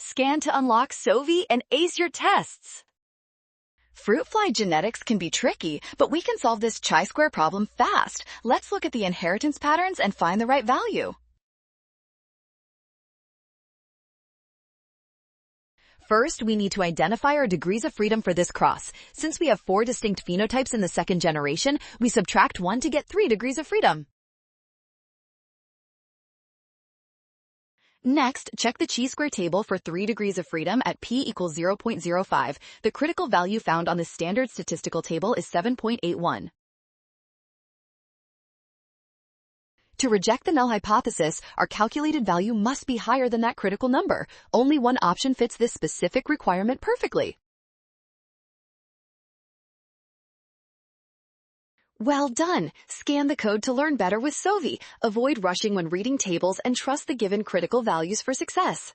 Scan to unlock Sovi and ace your tests. Fruit fly genetics can be tricky, but we can solve this chi-square problem fast. Let's look at the inheritance patterns and find the right value. First, we need to identify our degrees of freedom for this cross. Since we have 4 distinct phenotypes in the second generation, we subtract 1 to get 3 degrees of freedom. Next, check the chi-square table for 3 degrees of freedom at p equals 0.05. The critical value found on the standard statistical table is 7.81. To reject the null hypothesis, our calculated value must be higher than that critical number. Only one option fits this specific requirement perfectly. Well done! Scan the code to learn better with Sovi. Avoid rushing when reading tables and trust the given critical values for success.